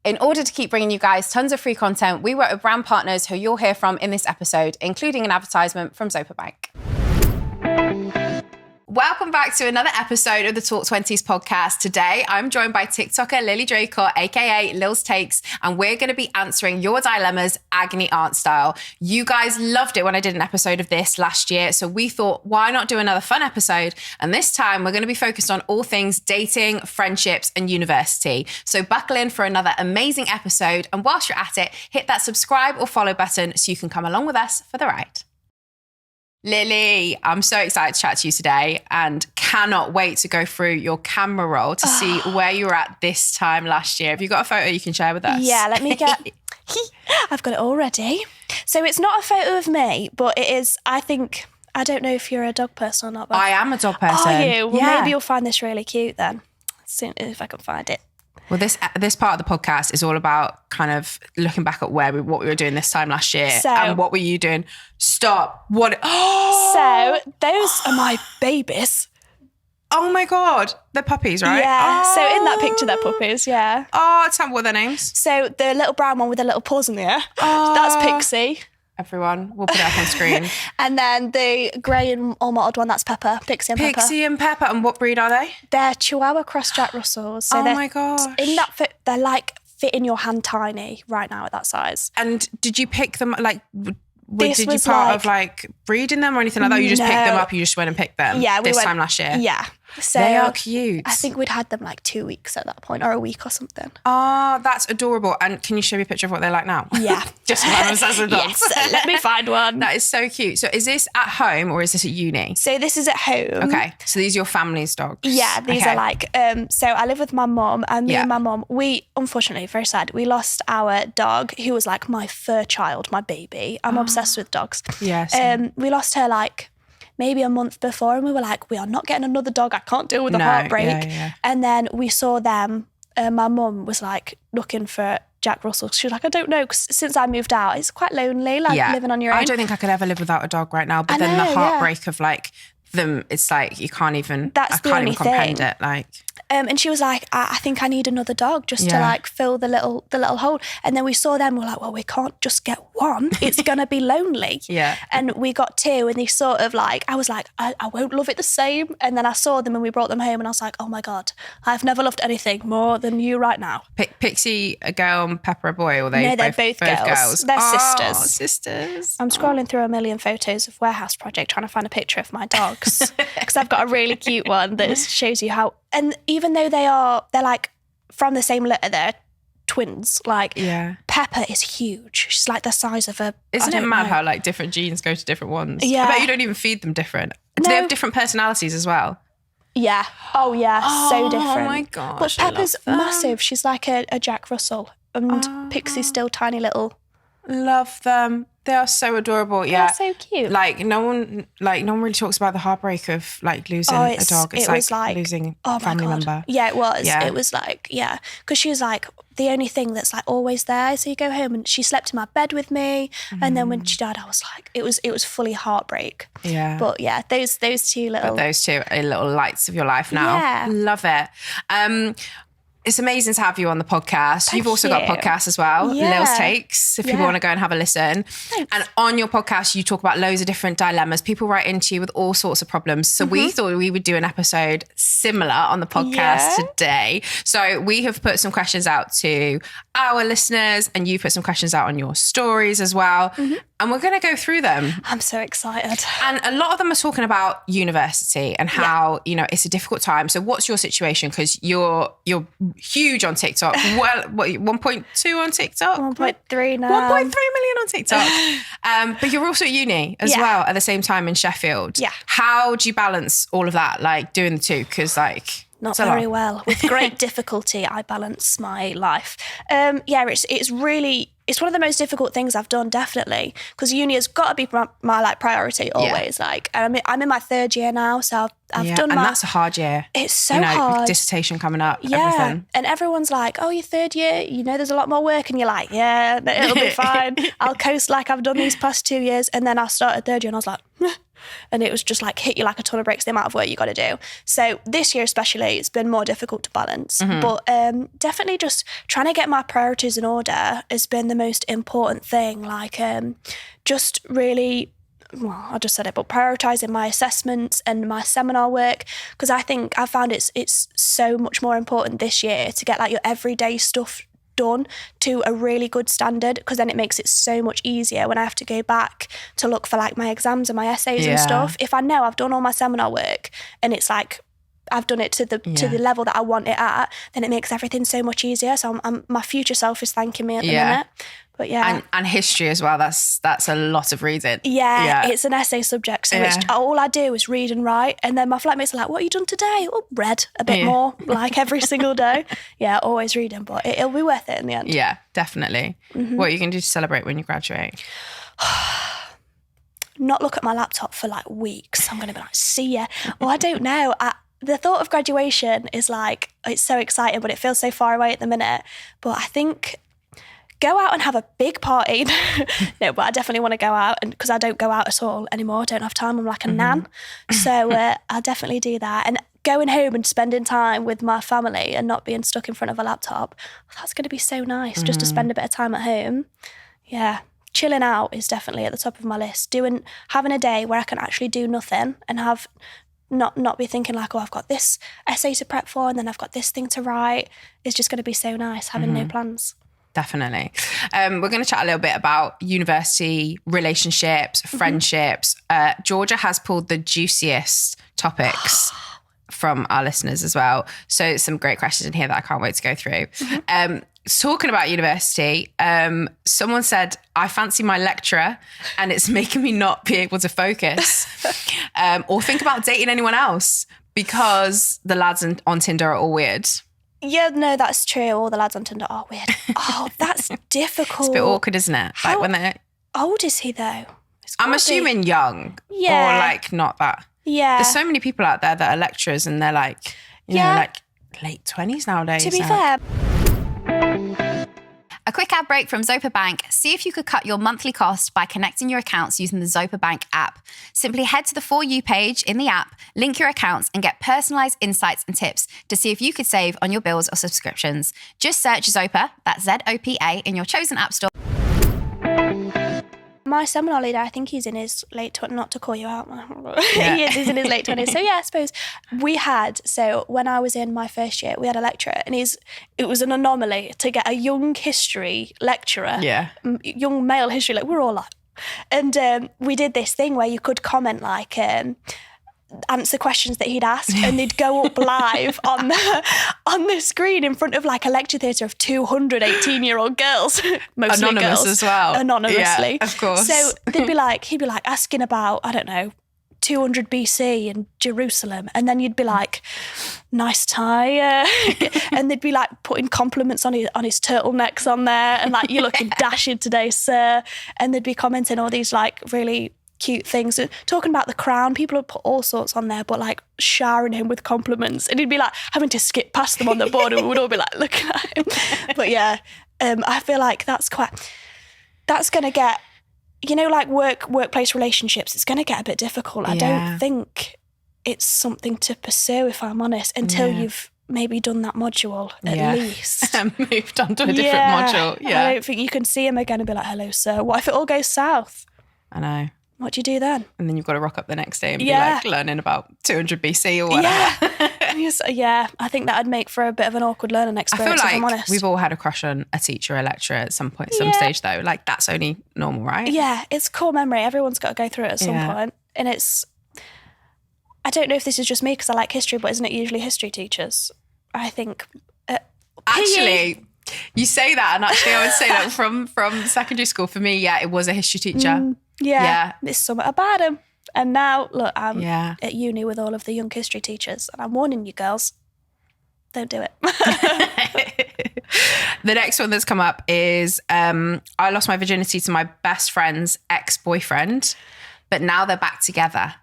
In order to keep bringing you guys tons of free content, we work with brand partners who you'll hear from in this episode, including an advertisement from Zopa Bank. Welcome back to another episode of the Talk Twenties podcast. Today, I'm joined by TikToker Lily Draycott, aka Lils Takes, and we're going to be answering your dilemmas agony aunt style. You guys loved it when I did an episode of this last year, so we thought, why not do another fun episode? And this time, we're going to be focused on all things dating, friendships, and university. So buckle in for another amazing episode, and whilst you're at it, hit that subscribe or follow button so you can come along with us for the ride. Lily, I'm so excited to chat to you today and cannot wait to go through your camera roll to see where you were at this time last year. Have you got a photo you can share with us? Yeah, let me get... I've got it all ready. So it's not a photo of me, but it is, I don't know if you're a dog person or not. But I am a dog person. Are you? Well, yeah. Maybe you'll find this really cute then. Soon, if I can find it. Well, this part of the podcast is all about kind of looking back at what we were doing this time last year. And what were you doing? Stop. What? So those are my babies. Oh my God. They're puppies, right? Yeah. So in that picture, they're puppies, yeah. Oh, tell me what are their names? So the little brown one with the little paws in the air, that's Pixie. Everyone, we'll put it up on screen. And then the grey and all mottled one, that's Pepper. Pixie and Pepper. Pixie and Pepper. And what breed are they? They're Chihuahua cross Jack Russells. So oh my gosh. In that they're like fit in your hand tiny right now at that size. And did you pick them like... Did you part of like breeding them or anything like that? You just picked them up, you just went and picked them time last year? Yeah. So they are cute. I think we'd had them like 2 weeks at that point or a week or something. Oh, that's adorable. And can you show me a picture of what they're like now? Yeah. Just as a dog. Yes, let me find one. That is so cute. So is this at home or is this at uni? So this is at home. Okay. So these are your family's dogs? Yeah, these are like, so I live with my mum and me and my mum, we, unfortunately, very sad, we lost our dog who was like my fur child, my baby. I'm obsessed with dogs. Yes. We lost her like maybe a month before and we were like, we are not getting another dog. I can't deal with the heartbreak. Yeah. And then we saw them. My mum was like looking for Jack Russell. She was like, I don't know, 'cause since I moved out, it's quite lonely, like living on your own. I don't think I could ever live without a dog right now. But then the heartbreak of like them, it's like you can't even. I can't even comprehend it. Like. And she was like, I think I need another dog just to like fill the little hole. And then we saw them, we're like, well, we can't just get one. It's going to be lonely. Yeah. And we got two and they sort of like, I was like, I won't love it the same. And then I saw them and we brought them home and I was like, oh my God, I've never loved anything more than you right now. Pixie a girl and Pepper a boy, or No, they're both girls. They're sisters. Sisters. I'm scrolling through a million photos of Warehouse Project trying to find a picture of my dogs because I've got a really cute one that shows you how. And even though they're like from the same litter, they're twins. Like Pepper is huge. She's like the size of a. Isn't it mad how like different genes go to different ones? Yeah. I bet you don't even feed them different. Do they have different personalities as well? Yeah. Oh yeah. So different. Oh my gosh. But Pepper's massive. She's like a Jack Russell, and Pixie's still tiny little. Love them. They are so adorable. Yeah, they're so cute. Like no one really talks about the heartbreak of like losing a dog. It's like losing a family member. Yeah, it was. Yeah. It was like because she was like the only thing that's like always there. So you go home and she slept in my bed with me, and then when she died, I was like, it was fully heartbreak. Yeah. But yeah, those two little. But those two are little lights of your life now. Yeah. Love it. It's amazing to have you on the podcast. You've also got a podcast as well, Lils Takes, if people want to go and have a listen. Thanks. And on your podcast, you talk about loads of different dilemmas. People write into you with all sorts of problems. So we thought we would do an episode similar on the podcast today. So we have put some questions out to our listeners and you put some questions out on your stories as well. And we're going to go through them. I'm so excited. And a lot of them are talking about university and how, it's a difficult time. So what's your situation? Because you're huge on TikTok. Well, what, 1.2 on TikTok? 1.3 now. 1.3 million on TikTok. But you're also at uni as well at the same time in Sheffield. Yeah. How do you balance all of that, like doing the two? Because like... Not very well. With great difficulty, I balance my life. It's one of the most difficult things I've done, definitely, because uni has got to be my like priority always. Like, and I'm in my third year now, so I've done and that's a hard year. It's so hard. Dissertation coming up. Yeah, everything. And everyone's like, "Oh, your third year, there's a lot more work," and you're like, "Yeah, it'll be fine. I'll coast like I've done these past 2 years." And then I started third year, and I was like, and it was just like hit you like a ton of bricks, the amount of work you got to do. So this year especially, it's been more difficult to balance. But definitely just trying to get my priorities in order has been the most important thing. Like just really, well, I just said it, but prioritising my assessments and my seminar work, because I think I found it's so much more important this year to get like your everyday stuff done to a really good standard, because then it makes it so much easier when I have to go back to look for like my exams and my essays and stuff. If I know I've done all my seminar work and it's like I've done it to the level that I want it at, then it makes everything so much easier. So my future self is thanking me at the minute. But and history as well. That's a lot of reading. Yeah, it's an essay subject, so it's all I do is read and write. And then my flatmates are like, "What have you done today?" Oh, read a bit more, like every single day. Yeah, always reading, but it'll be worth it in the end. Yeah, definitely. What are you going to do to celebrate when you graduate? Not look at my laptop for like weeks. I'm going to be like, "See ya." Well, I don't know. The thought of graduation is like, it's so exciting, but it feels so far away at the minute. But I think go out and have a big party. No, but I definitely want to go out, and because I don't go out at all anymore. I don't have time. I'm like a nan. So I'll definitely do that. And going home and spending time with my family and not being stuck in front of a laptop, that's going to be so nice, just to spend a bit of time at home. Yeah. Chilling out is definitely at the top of my list. Having a day where I can actually do nothing and have not be thinking like, oh, I've got this essay to prep for and then I've got this thing to write. It's just going to be so nice having no plans. Definitely. We're going to chat a little bit about university, relationships, friendships. Georgia has pulled the juiciest topics from our listeners as well. So some great questions in here that I can't wait to go through. Talking about university, someone said, I fancy my lecturer and it's making me not be able to focus or think about dating anyone else because the lads on Tinder are all weird. Yeah, no, that's true. All the lads on Tinder are weird. Oh, that's difficult. It's a bit awkward, isn't it? How old is he though? I'm assuming young or like not that. Yeah. There's so many people out there that are lecturers and they're like, you know, like late 20s nowadays. To be fair. A quick ad break from Zopa Bank. See if you could cut your monthly cost by connecting your accounts using the Zopa Bank app. Simply head to the For You page in the app, link your accounts and get personalised insights and tips to see if you could save on your bills or subscriptions. Just search Zopa, that's ZOPA, in your chosen app store. My seminar leader, I think he's in his late 20s, not to call you out. He's in his late 20s. So yeah, I suppose when I was in my first year, we had a lecturer and it was an anomaly to get a young history lecturer, young male history, like we're all like, and we did this thing where you could comment like, answer questions that he'd ask and they'd go up live on the screen in front of like a lecture theatre of 200 18-year-old girls, mostly anonymous girls, as well, anonymously. Yeah, of course. So he'd be like asking about, I don't know, 200 BC in Jerusalem, and then you'd be like, nice tie, and they'd be like putting compliments on his turtlenecks on there and like, you're looking dashing today, sir, and they'd be commenting all these like really cute things, talking about the crown. People would put all sorts on there, but like showering him with compliments, and he'd be like having to skip past them on the board and we would all be like looking at him. But yeah, I feel like that's gonna get, you know, like workplace relationships, it's gonna get a bit difficult. I don't think it's something to pursue, if I'm honest, until you've maybe done that module at least and moved on to a different module. I don't think you can see him again and be like, hello sir, what if it all goes south? I know. What do you do then? And then you've got to rock up the next day and be like learning about 200 BC or whatever. Yeah, I think that'd make for a bit of an awkward learning experience, I if feel I'm like honest. we've all had a crush on a teacher or a lecturer at some point, some stage though. Like that's only normal, right? Yeah, it's core memory. Everyone's got to go through it at some point. And I don't know if this is just me because I like history, but isn't it usually history teachers? I think. Actually, you say that, and actually I would say that from secondary school, for me, it was a history teacher. There's something about him. And now, look, I'm at uni with all of the young history teachers, and I'm warning you girls, don't do it. The next one that's come up is I lost my virginity to my best friend's ex-boyfriend, but now they're back together.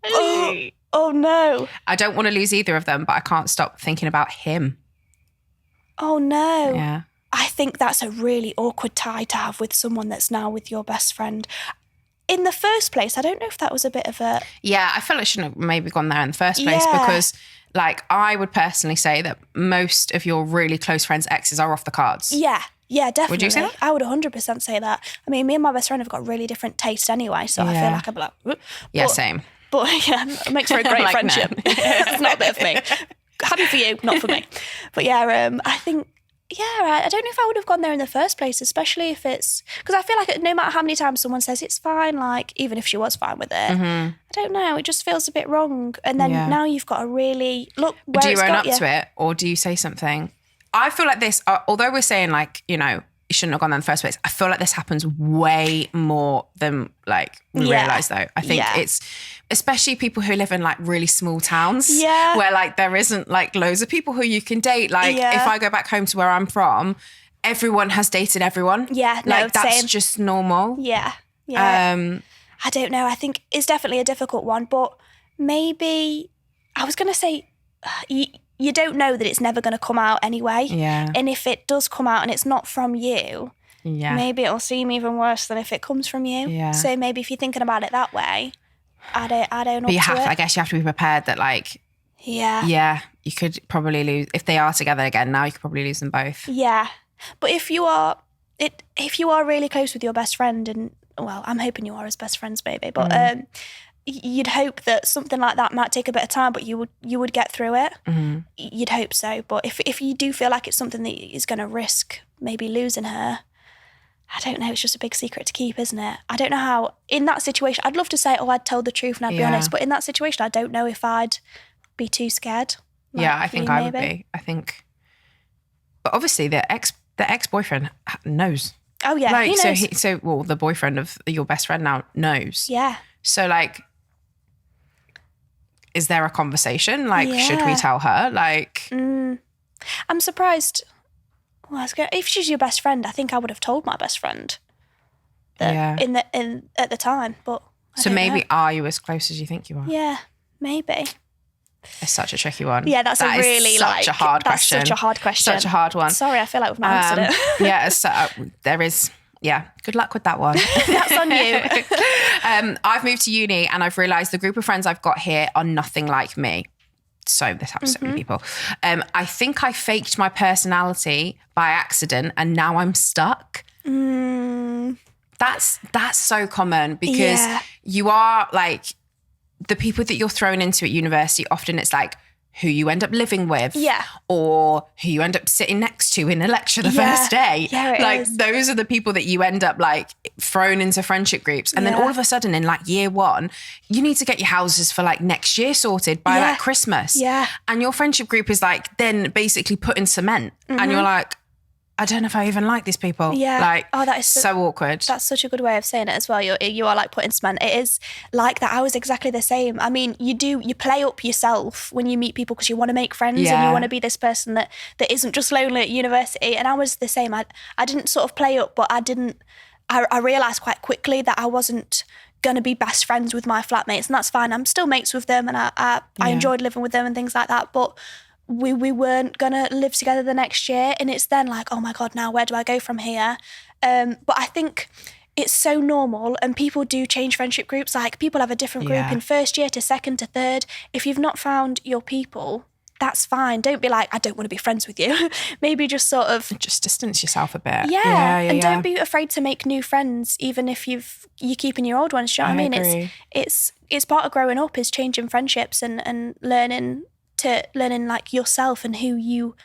Oh no. I don't want to lose either of them, but I can't stop thinking about him. Oh no. Yeah. I think that's a really awkward tie to have with someone that's now with your best friend. in the first place, I don't know if that was a bit of a... Yeah, I feel I shouldn't have maybe gone there in the first place because like I would personally say that most of your really close friends' exes are off the cards. Yeah, definitely. Would you say that? I would 100% say that. I mean, me and my best friend have got really different tastes anyway, so I feel like I'd be like... Whoop. Yeah, same. But yeah, it makes for a great Like, friendship. no. It's not a bit of me. Happy for you, not for me. But yeah, I think... Yeah, I don't know if I would have gone there in the first place, especially if it's... Because I feel like no matter how many times someone says it's fine, like, even if she was fine with it, I don't know, it just feels a bit wrong. And then now you've got to really... Look where do you it's own got up to it or do you say something? I feel like this, although we're saying like, you know, you shouldn't have gone there in the first place, I feel like this happens way more than like we realise though. I think it's... Especially people who live in like really small towns where like there isn't like loads of people who you can date. Like if I go back home to where I'm from, everyone has dated everyone. Yeah, no, like that's same. just normal. Yeah. I don't know. I think it's definitely a difficult one, but maybe I was going to say you don't know that it's never going to come out anyway. Yeah. And if it does come out and it's not from you, maybe it'll seem even worse than if it comes from you. Yeah. So maybe if you're thinking about it that way, I don't know. But I guess you have to be prepared that like, you could probably lose, if they are together again now, you could probably lose them both. Yeah. But if you are really close with your best friend, and well, I'm hoping you are as best friends maybe, but you'd hope that something like that might take a bit of time, but you would get through it. You'd hope so. But if you do feel like it's something that is going to risk maybe losing her, I don't know, it's just a big secret to keep, isn't it? I don't know how, in that situation, I'd love to say, I'd tell the truth and I'd be honest, but in that situation, I don't know if I'd be too scared. Like I think I would be. I think, but obviously the ex-boyfriend knows. Oh yeah, like, he knows. So the boyfriend of your best friend now knows. Yeah. So like, is there a conversation? Like, should we tell her? Like, I'm surprised. Well, if she's your best friend, I think I would have told my best friend that at the time. But so maybe are you as close as you think you are? Yeah, maybe. It's such a tricky one. Yeah, that's that a really such a hard question. Such a hard question. Such a hard one. Sorry, I feel like we've not answered it. Yeah, so, there is. Yeah, good luck with that one. That's on you. I've moved to uni and I've realised the group of friends I've got here are nothing like me. So this happens to so many people. I think I faked my personality by accident and now I'm stuck. That's so common because you are like, the people that you're thrown into at university, often it's like who you end up living with or who you end up sitting next to in a lecture the first day. Yeah, like is. Those are the people that you end up like thrown into friendship groups. And then all of a sudden in like year one, you need to get your houses for like next year sorted by like Christmas. Yeah. And your friendship group is like then basically put in cement. And you're like, I don't know if I even like these people. Yeah. Like, that is so awkward. That's such a good way of saying it as well. You are like putting cement. It is like that. I was exactly the same. I mean, you play up yourself when you meet people because you want to make friends and you want to be this person that isn't just lonely at university. And I was the same. I didn't sort of play up, but I realised quite quickly that I wasn't going to be best friends with my flatmates. And that's fine. I'm still mates with them and I enjoyed living with them and things like that. But we weren't gonna live together the next year, and it's then like, oh my God, now where do I go from here? But I think it's so normal, and people do change friendship groups. Like people have a different group in first year to second to third. If you've not found your people, that's fine. Don't be like, I don't want to be friends with you. Maybe just sort of just distance yourself a bit. And don't be afraid to make new friends, even if you're keeping your old ones. Do you know what I mean? Agree. It's part of growing up is changing friendships and learning like yourself and who you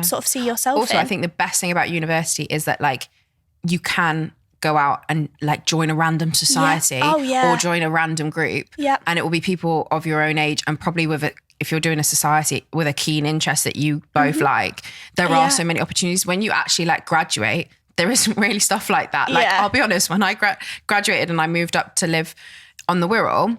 sort of see yourself also, in. I think the best thing about university is that like you can go out and like join a random society or join a random group and it will be people of your own age and probably if you're doing a society with a keen interest that you both like, there are so many opportunities. When you actually like graduate, there isn't really stuff like that. Like I'll be honest, when I graduated and I moved up to live on the Wirral,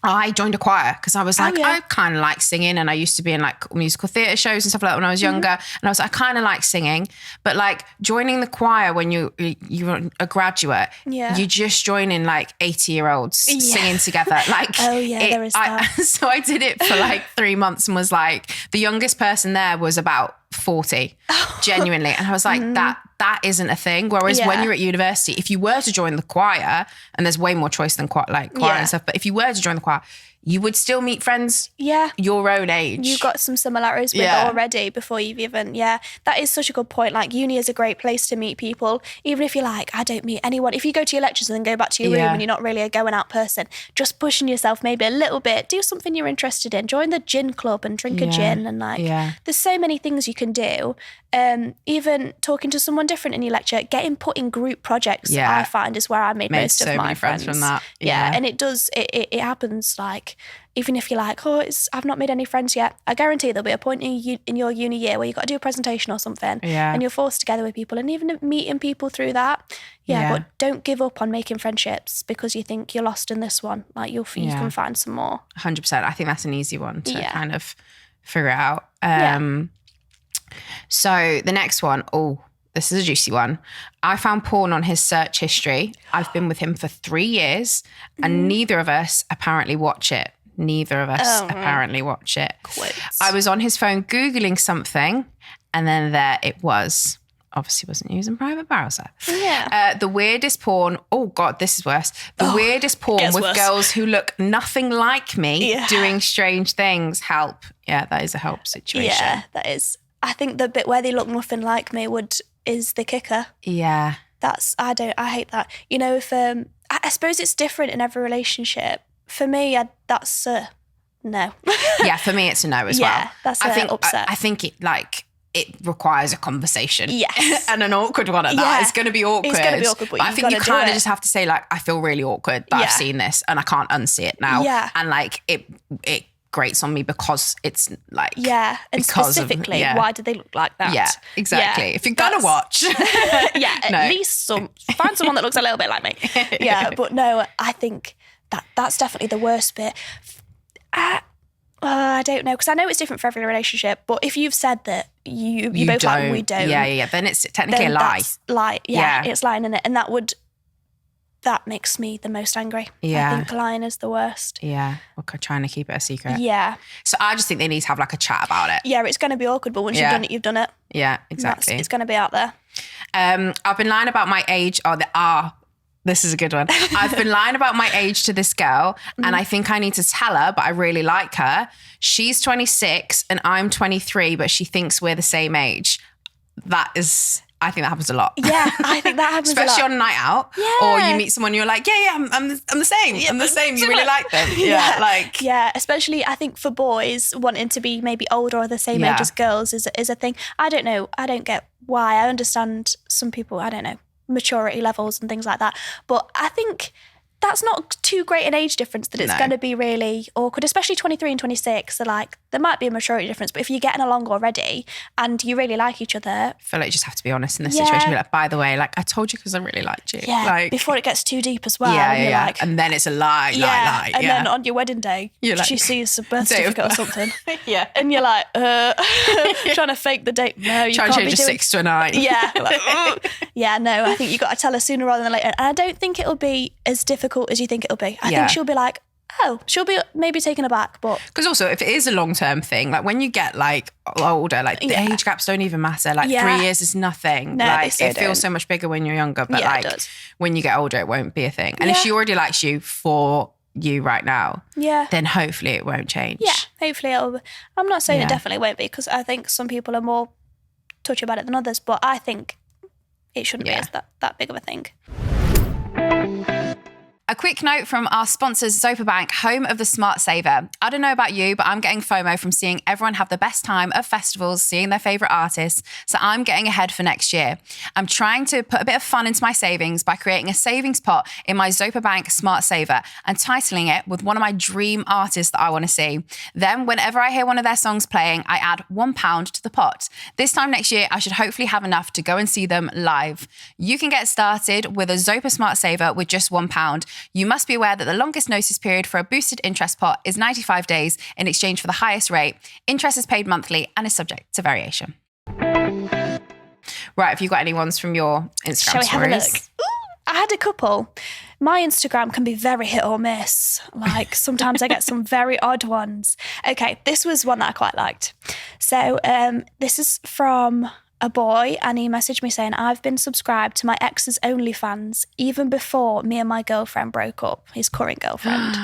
I joined a choir because I was like, I kind of like singing, and I used to be in like musical theatre shows and stuff like that when I was younger. And I was like, I kind of like singing, but like joining the choir when you're a graduate, you just join in like 80-year-olds singing together. Like, there is that. So I did it for like 3 months and was like, the youngest person there was about 40, genuinely. And I was like, that isn't a thing. Whereas when you're at university, if you were to join the choir, and there's way more choice than choir and stuff, but if you were to join the choir, you would still meet friends your own age. You've got some similarities with already before you've even, that is such a good point. Like uni is a great place to meet people. Even if you're like, I don't meet anyone. If you go to your lectures and then go back to your room and you're not really a going out person, just pushing yourself maybe a little bit, do something you're interested in. Join the gin club and drink a gin and there's so many things you can do. Even talking to someone different in your lecture, getting put in group projects, I find is where I made most so of my many friends from that. And it happens like, even if you're like, I've not made any friends yet, I guarantee there'll be a point in your uni year where you've got to do a presentation or something and you're forced together with people, and even meeting people through that. But don't give up on making friendships because you think you're lost in this one. Like you can find some more. 100%. I think that's an easy one to kind of figure out. So the next one, this is a juicy one. I found porn on his search history. I've been with him for 3 years and neither of us apparently watch it. Quits. I was on his phone Googling something and then there it was. Obviously wasn't using private browser. The weirdest porn, oh God, this is worse. The weirdest porn with girls who look nothing like me doing strange things. Help. Yeah, that is a help situation. Yeah, that is. I think the bit where they look nothing like me is the kicker. Yeah. I hate that. You know, if I suppose it's different in every relationship. For me, that's a no. Yeah, for me it's a no as well. Yeah, that's upset. I think it requires a conversation. Yes. And an awkward one at that. It's going to be awkward. It's going to be awkward, but I think you kind of just have to say like, I feel really awkward that I've seen this and I can't unsee it now. Yeah. And like it grates on me because it's like... Yeah, and specifically, why do they look like that? Yeah, exactly. If you're going to watch... at least find someone that looks a little bit like me. Yeah, but no, I think that's definitely the worst bit. I don't know, because I know it's different for every relationship, but if you've said that you both don't. like we don't... Yeah, then it's technically a lie. It's lying in it, and that makes me the most angry. Yeah. I think lying is the worst. Yeah, we're trying to keep it a secret. Yeah. So I just think they need to have like a chat about it. Yeah, it's going to be awkward, but once you've done it, you've done it. Yeah, exactly. It's going to be out there. I've been lying about my age. This is a good one. I've been lying about my age to this girl and I think I need to tell her, but I really like her. She's 26 and I'm 23, but she thinks we're the same age. I think that happens a lot. Yeah, I think that happens Especially a lot. on a night out. Yeah. Or you meet someone, you're like, I'm the same. I'm the same. You really like them. Yeah, especially I think for boys wanting to be maybe older or the same age as girls is a thing. I don't know. I don't get why. I understand some people, I don't know, maturity levels and things like that. But I think that's not too great an age difference that it's going to be really awkward, especially 23 and 26. So like there might be a maturity difference, but if you're getting along already and you really like each other. I feel like you just have to be honest in this situation. Be like, by the way, like I told you because I really liked you. Yeah, like, before it gets too deep as well. Yeah. Like, and then it's a lie. And then on your wedding day, she sees a birth certificate or something. Yeah. And you're like, trying to fake the date. No, you can't can't change a 6 to a 9. Yeah. Yeah, no, I think you got to tell her sooner rather than later. And I don't think it'll be as difficult as you think it'll be. I think she'll be like, she'll be maybe taken aback, but... Because also, if it is a long-term thing, like when you get like older, like the age gaps don't even matter. Like 3 years is nothing. No, like it feels so much bigger when you're younger, but like when you get older, it won't be a thing. And if she already likes you for you right now, then hopefully it won't change. Yeah, hopefully it'll... I'm not saying it definitely won't be, because I think some people are more touchy about it than others, but I think it shouldn't be as that big of a thing. A quick note from our sponsors, Zopa Bank, home of the Smart Saver. I don't know about you, but I'm getting FOMO from seeing everyone have the best time at festivals, seeing their favourite artists. So I'm getting ahead for next year. I'm trying to put a bit of fun into my savings by creating a savings pot in my Zopa Bank Smart Saver and titling it with one of my dream artists that I want to see. Then whenever I hear one of their songs playing, I add £1 to the pot. This time next year, I should hopefully have enough to go and see them live. You can get started with a Zopa Smart Saver with just £1. You must be aware that the longest notice period for a boosted interest pot is 95 days in exchange for the highest rate. Interest is paid monthly and is subject to variation. Right, have you got any ones from your Instagram Shall we stories? have a look? Ooh, I had a couple. My Instagram can be very hit or miss. Like sometimes I get some very odd ones. Okay, this was one that I quite liked. So this is from a boy, and he messaged me saying, I've been subscribed to my ex's OnlyFans even before me and my girlfriend broke up, his current girlfriend.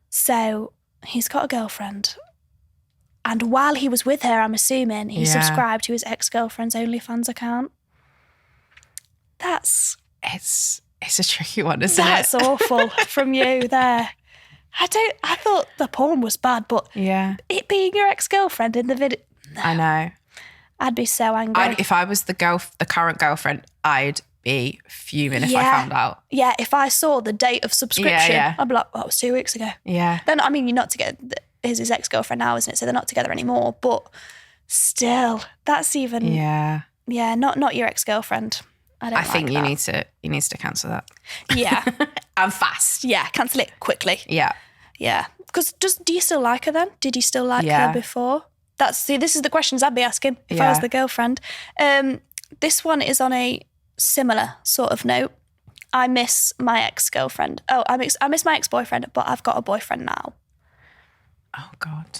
So he's got a girlfriend. And while he was with her, I'm assuming, he subscribed to his ex-girlfriend's OnlyFans account. It's a tricky one, isn't it? That's awful from you there. I thought the porn was bad, but it being your ex-girlfriend in the video. I know. I'd be so angry. If I was the current girlfriend, I'd be fuming if I found out. Yeah, if I saw the date of subscription, I'd be like, that was 2 weeks ago. Yeah. Then, I mean, you're not together. Is his ex-girlfriend now, isn't it? So they're not together anymore. But still, that's even... Yeah, not your ex-girlfriend. I think you need to cancel that. Yeah. And fast. Yeah, cancel it quickly. Yeah. Yeah. Because do you still like her then? Did you still like her before? This is the questions I'd be asking if I was the girlfriend. This one is on a similar sort of note. I miss my ex-girlfriend. Oh, I miss my ex-boyfriend, but I've got a boyfriend now. Oh, God.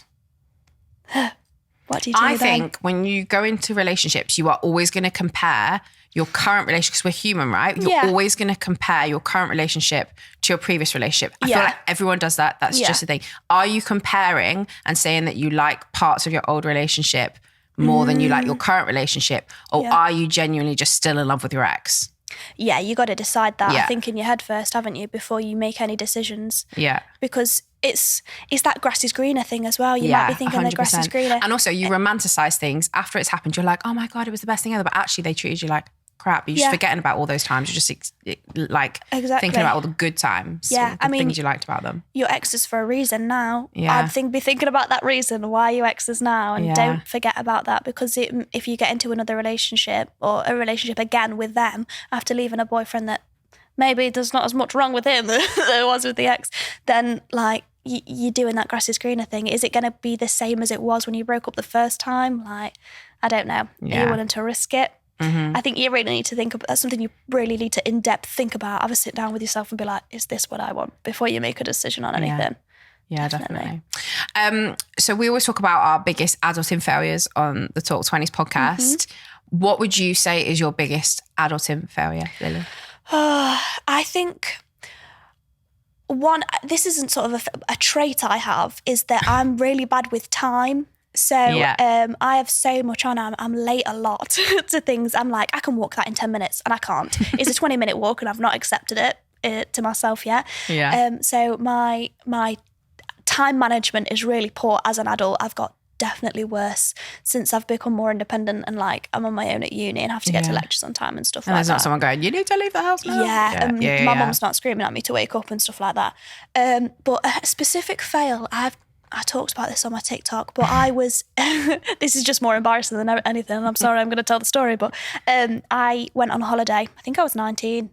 What do you do I then? think when you go into relationships, you are always going to compare your current relationship, because we're human, right? You're always going to compare your current relationship to your previous relationship. I feel like everyone does that. That's just the thing. Are you comparing and saying that you like parts of your old relationship more than you like your current relationship? Or are you genuinely just still in love with your ex? Yeah, you got to decide that, I think, in your head first, haven't you, before you make any decisions. Yeah. Because it's that grass is greener thing as well. You might be thinking 100%. The grass is greener. And also you romanticize things after it's happened. You're like, oh my God, it was the best thing ever. But actually they treated you like crap. You're just forgetting about all those times. You're just thinking about all the good times. Yeah, the things you liked about them. Your exes for a reason now. Yeah. I'd be thinking about that reason why you exes now, and don't forget about that, because if you get into another relationship or a relationship again with them after leaving a boyfriend that maybe there's not as much wrong with him that there was with the ex, then like you're doing that grass is greener thing. Is it going to be the same as it was when you broke up the first time? Like, I don't know. Are you willing to risk it? Mm-hmm. I think you really need to think about, that's something you really need to in-depth think about. Have a sit down with yourself and be like, is this what I want, before you make a decision on anything. Yeah, definitely. So we always talk about our biggest adulting failures on the Talk 20s podcast. Mm-hmm. What would you say is your biggest adulting failure, Lily? I think this isn't sort of a trait I have, is that I'm really bad with time. So I have so much on. I'm late a lot to things. I'm like, I can walk that in 10 minutes and I can't. It's a 20-minute walk and I've not accepted it to myself yet. Yeah. So my time management is really poor as an adult. I've got definitely worse since I've become more independent and like I'm on my own at uni and have to get to lectures on time and stuff like that. And there's not someone going, you need to leave the house now. My mum's not screaming at me to wake up and stuff like that. But a specific fail, I talked about this on my TikTok, but I was, this is just more embarrassing than anything, and I'm sorry I'm going to tell the story, but I went on holiday. I think I was 19.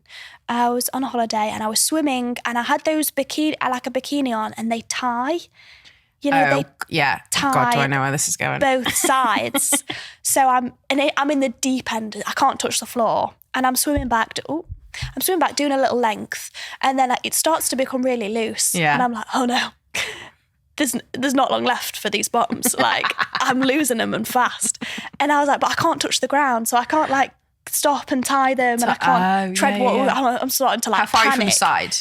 I was on a holiday and I was swimming and I had those a bikini on, and they tie. You know, tie. God, do I know where this is going? Both sides. So I'm in the deep end. I can't touch the floor, and I'm swimming back. I'm swimming back, doing a little length, and then it starts to become really loose. Yeah. And I'm like, oh no. There's not long left for these bottoms. Like, I'm losing them and fast. And I was like, but I can't touch the ground, so I can't like stop and tie them, and I can't tread water. Yeah. I'm starting to like How far panic. Are you from the side?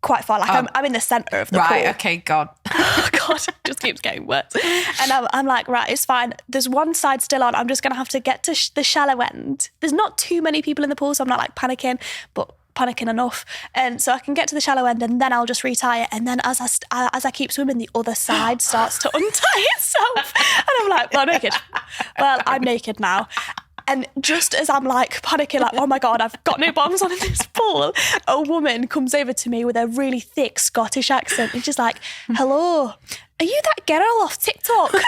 Quite far. Like I'm in the centre of the pool. Right, okay, God. Oh God, it just keeps getting worse. And I'm like, right, it's fine. There's one side still on. I'm just going to have to get to the shallow end. There's not too many people in the pool, so I'm not like panicking, but panicking enough, and so I can get to the shallow end, and then I'll just retie it, and then as I keep swimming, the other side starts to untie itself, and I'm like, well, I'm naked now. And just as I'm like panicking, like, oh my God, I've got no bottoms on in this pool, a woman comes over to me with a really thick Scottish accent, and she's like, hello, are you that girl off TikTok? And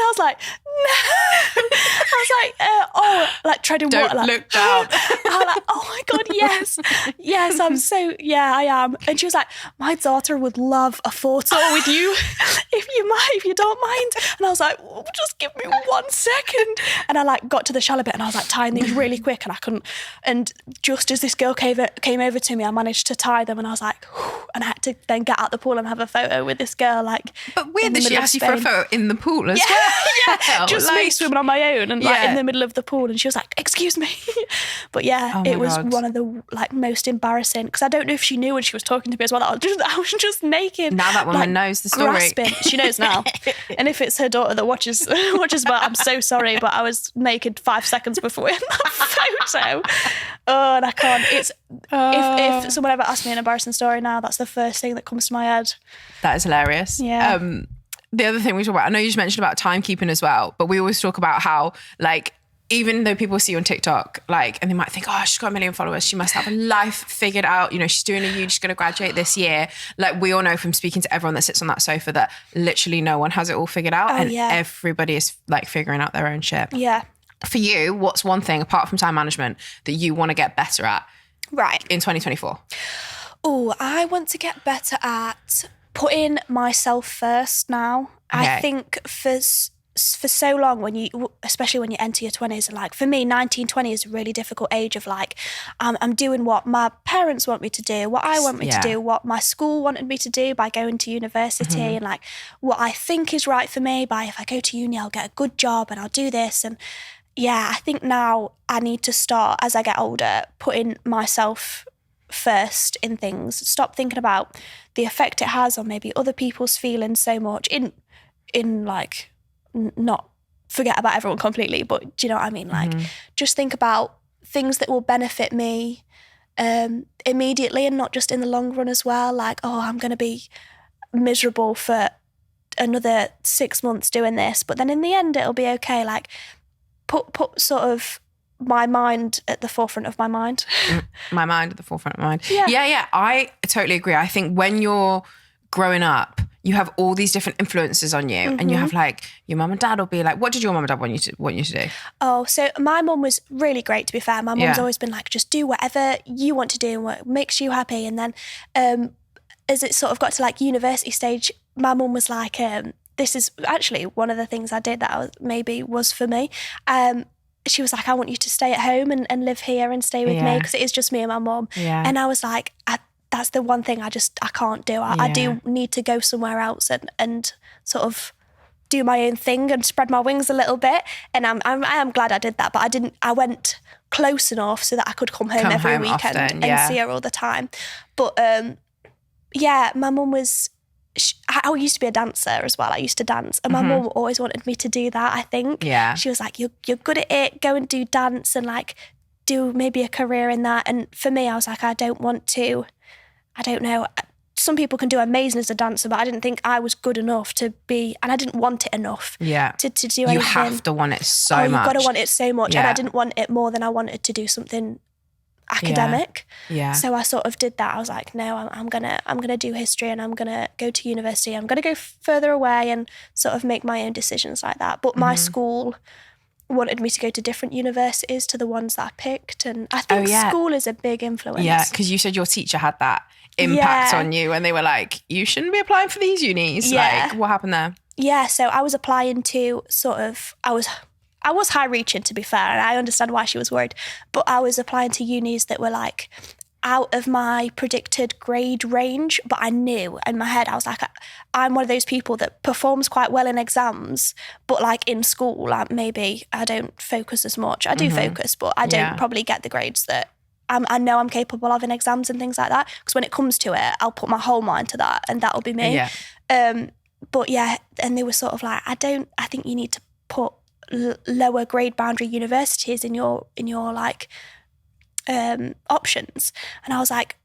I was like, no. I was like, like treading water. Don't look down. I'm like, oh my God, yes. Yes, I am. And she was like, my daughter would love a photo with you if you don't mind. And I was like, just give me 1 second. And I like got to the shallow bit and I was like tying these really quick, and I couldn't. And just as this girl came over to me, I managed to tie them, and I was like, whew, and I had to then get out the pool and have a photo with this girl. Like, but weird that she asked you for a photo in the pool as well. Yeah. now. Just me swimming on my own and like in the middle of the pool, and she was like, excuse me. But it was one of the like most embarrassing, because I don't know if she knew when she was talking to me as well. I was just naked. Now that woman knows the story. Grasping. She knows now. And if it's her daughter that watches back, I'm so sorry, but I was naked 5 seconds before in that photo. Oh, and I can't. It's if someone ever asks me an embarrassing story now, that's the first thing that comes to my head. That is hilarious. Yeah. The other thing we talk about, I know you just mentioned about timekeeping as well, but we always talk about how, like, even though people see you on TikTok, like, and they might think, oh, she's got 1 million followers, she must have a life figured out. You know, she's doing a uni, she's going to graduate this year. Like, we all know from speaking to everyone that sits on that sofa that literally no one has it all figured out, and everybody is like figuring out their own shit. Yeah. For you, what's one thing apart from time management that you want to get better at? Right. In 2024? Oh, I want to get better at putting myself first now. Okay. I think for so long, especially when you enter your 20s, like for me, 19, 20 is a really difficult age of like, I'm doing what my parents want me to do, what I want me to do, what my school wanted me to do by going to university, and like what I think is right for me by, if I go to uni, I'll get a good job and I'll do this. And yeah, I think now I need to start, as I get older, putting myself first in things. Stop thinking about the effect it has on maybe other people's feelings so much, in like, not forget about everyone completely, but do you know what I mean? Like, just think about things that will benefit me immediately, and not just in the long run as well. Like, oh, I'm going to be miserable for another 6 months doing this, but then in the end it'll be okay. Like, put sort of my mind at the forefront of my mind. My mind at the forefront of my mind. Yeah. I totally agree. I think when you're growing up, you have all these different influences on you, and you have like your mum and dad will be like, what did your mum and dad want you to do? Oh, so my mum was really great, to be fair. My mum's always been like, just do whatever you want to do and what makes you happy. And then as it sort of got to like university stage, my mum was like, this is actually one of the things I did that maybe was for me. She was like, I want you to stay at home and live here and stay with me, because it is just me and my mum. Yeah. And I was like, that's the one thing I can't do. I do need to go somewhere else and sort of do my own thing and spread my wings a little bit. And I am glad I did that, but I went close enough so that I could come home every weekend often, and see her all the time. But my mum was, I used to be a dancer as well. I used to dance, and my mum always wanted me to do that, I think. Yeah. She was like, you're good at it, go and do dance and like do maybe a career in that. And for me, I was like, I don't know. Some people can do amazing as a dancer, but I didn't think I was good enough to be, and I didn't want it enough to do anything. You have to want it so much. You've got to want it so much. And I didn't want it more than I wanted to do something academic. Yeah. So I sort of did that. I was like, no, I'm gonna do history, and I'm gonna go to university. I'm gonna go further away and sort of make my own decisions like that. But my school wanted me to go to different universities to the ones that I picked, and I think school is a big influence. Yeah, because you said your teacher had that impact on you, and they were like, you shouldn't be applying for these unis. Like, what happened there? Yeah, so I was applying to sort of, I was high reaching, to be fair, and I understand why she was worried, but I was applying to unis that were like out of my predicted grade range, but I knew in my head, I was like, I'm one of those people that performs quite well in exams, but like in school, like maybe I don't focus as much. I do focus, but I don't probably get the grades that I know I'm capable of in exams and things like that. Because when it comes to it, I'll put my whole mind to that, and that'll be me. Yeah. But yeah, and they were sort of like, I think you need to put lower grade boundary universities in your like options. And I was like,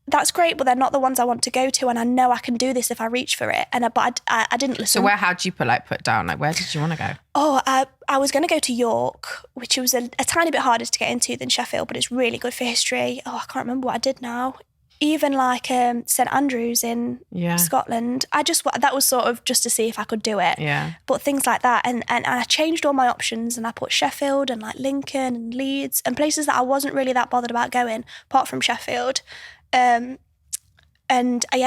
that's great, but they're not the ones I want to go to, and I know I can do this if I reach for it. But I didn't listen. So how did you put down? Like, where did you want to go? Oh, I was going to go to York, which was a tiny bit harder to get into than Sheffield, but it's really good for history. Oh, I can't remember what I did now. Even like St Andrews in Scotland. That was sort of just to see if I could do it. Yeah. But things like that, and I changed all my options, and I put Sheffield and like Lincoln and Leeds and places that I wasn't really that bothered about going, apart from Sheffield. I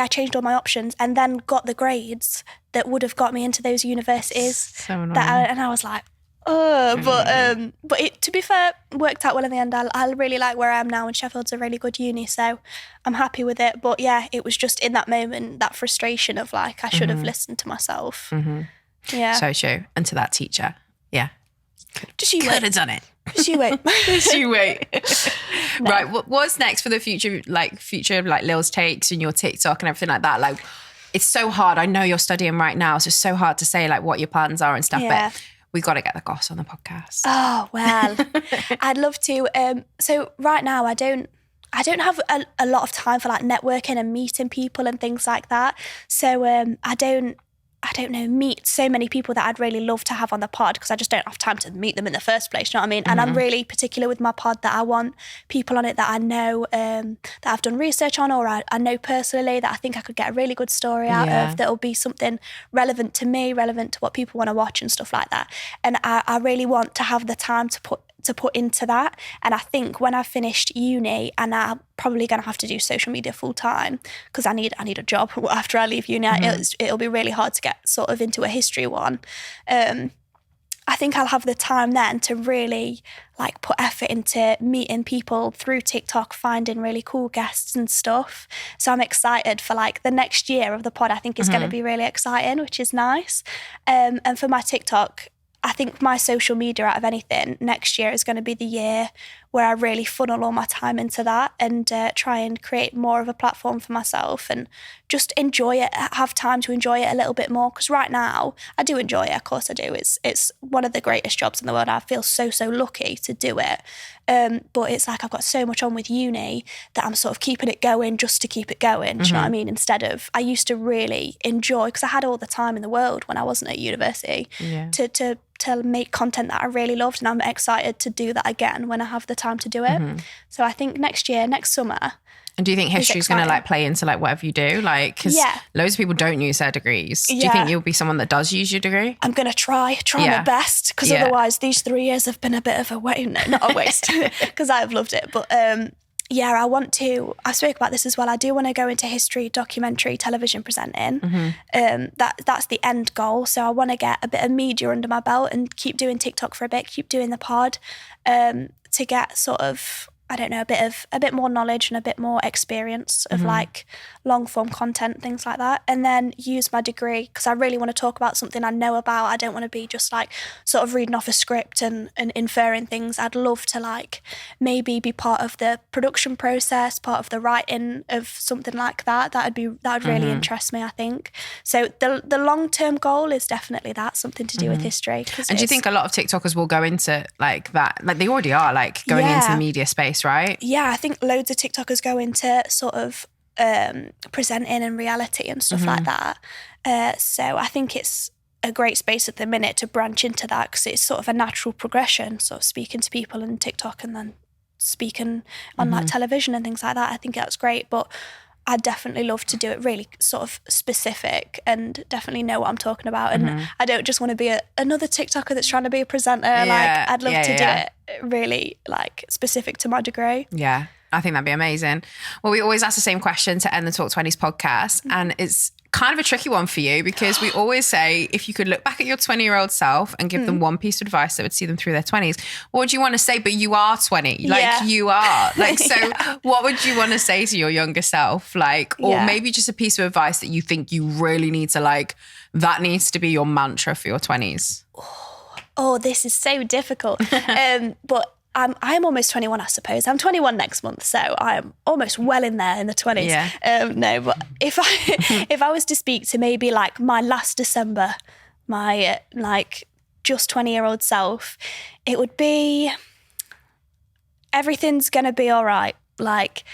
changed all my options, and then got the grades that would have got me into those universities. So annoying. And I was like, but it, to be fair, worked out well in the end. I really like where I am now, and Sheffield's a really good uni, so I'm happy with it. But yeah, it was just in that moment, that frustration of like, I should have listened to myself. Yeah. So true. And to that teacher, yeah. Just you Could wait. have done it. Just you wait. Just you wait. Right. What's next for the future of like Lils Takes and your TikTok and everything like that? Like, it's so hard. I know you're studying right now, so it's so hard to say like what your plans are and stuff. Yeah. But we got to get the goss on the podcast. Oh, well, I'd love to. So right now I don't have a lot of time for like networking and meeting people and things like that. So I don't know, meet so many people that I'd really love to have on the pod because I just don't have time to meet them in the first place, you know what I mean? And I'm really particular with my pod that I want people on it that I know, that I've done research on, or I know personally that I think I could get a really good story out of, that'll be something relevant to me, relevant to what people want to watch and stuff like that. And I really want to have the time to put into that. And I think when I've finished uni, and I'm probably going to have to do social media full time because I need a job after I leave uni, it'll be really hard to get sort of into a history one. I think I'll have the time then to really like put effort into meeting people through TikTok, finding really cool guests and stuff. So I'm excited for like the next year of the pod. I think is going to be really exciting, which is nice. And for my TikTok, I think my social media, out of anything, next year is going to be the year where I really funnel all my time into that and try and create more of a platform for myself and just enjoy it, have time to enjoy it a little bit more. Because right now, I do enjoy it, of course I do. It's one of the greatest jobs in the world. I feel so lucky to do it. But it's like I've got so much on with uni that I'm sort of keeping it going just to keep it going. Do you know what I mean? Instead of, I used to really enjoy, because I had all the time in the world when I wasn't at university to make content that I really loved, and I'm excited to do that again when I have the time to do it. So I think next summer. And do you think history's going to like play into like whatever you do? Like, because loads of people don't use their degrees. Do you think you'll be someone that does use your degree? I'm going to try my best, because otherwise these 3 years have been a bit of a waste. No, not a waste, because I've loved it. But I want to, I spoke about this as well, I do want to go into history, documentary, television presenting. That's the end goal. So I want to get a bit of media under my belt and keep doing TikTok for a bit, keep doing the pod, to get sort of, I don't know, a bit more knowledge and a bit more experience of like long form content, things like that. And then use my degree, because I really want to talk about something I know about. I don't want to be just like sort of reading off a script and inferring things. I'd love to like maybe be part of the production process, part of the writing of something like that. That would really interest me, I think. So the long-term goal is definitely that, something to do with history. And do you think a lot of TikTokers will go into like that? Like they already are like going into the media space, right? Yeah, I think loads of TikTokers go into sort of presenting and reality and stuff like that. So I think it's a great space at the minute to branch into that, because it's sort of a natural progression, sort of speaking to people in TikTok and then speaking on like television and things like that. I think that's great, but I'd definitely love to do it really sort of specific and definitely know what I'm talking about. And I don't just want to be another TikToker that's trying to be a presenter. Like I'd love to do it really like specific to my degree. Yeah. I think that'd be amazing. Well, we always ask the same question to end the Talk 20s podcast. And it's kind of a tricky one for you, because we always say, if you could look back at your 20-year-old self and give them one piece of advice that would see them through their 20s, what would you want to say? But you are 20, like you are. Like, so what would you want to say to your younger self? Like, or maybe just a piece of advice that you think you really need to like, that needs to be your mantra for your 20s. Oh, this is so difficult. But I'm almost 21, I suppose. I'm 21 next month, so I'm almost well in there in the 20s. Yeah. No, but if I was to speak to maybe like my last December, my like just 20-year-old self, it would be, everything's gonna be all right. Like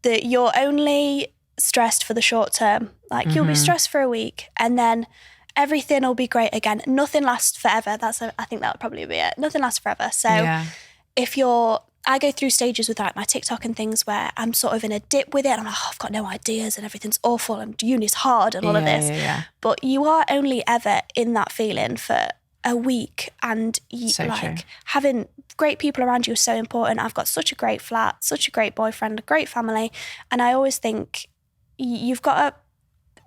that, you're only stressed for the short term. Like you'll be stressed for a week, and then everything will be great again. Nothing lasts forever. I think that would probably be it. Nothing lasts forever. So I go through stages with like my TikTok and things where I'm sort of in a dip with it. And I'm like, I've got no ideas and everything's awful and uni's hard and all of this. But you are only ever in that feeling for a week, and having great people around you is so important. I've got such a great flat, such a great boyfriend, a great family. And I always think you've got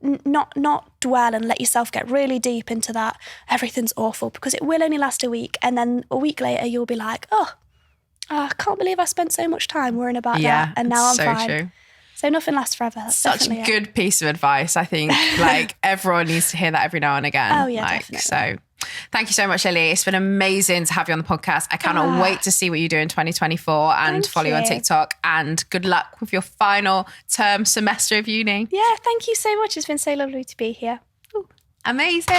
to not dwell and let yourself get really deep into that everything's awful, because it will only last a week. And then a week later you'll be like, I can't believe I spent so much time worrying about that, and now I'm fine. True. So nothing lasts forever. That's Such a definitely good piece of advice. I think like everyone needs to hear that every now and again. Oh, yeah, like, definitely. So thank you so much, Lily. It's been amazing to have you on the podcast. I cannot wait to see what you do in 2024 and Thank follow you on you. TikTok. And good luck with your final term semester of uni. Yeah, thank you so much. It's been so lovely to be here. Amazing.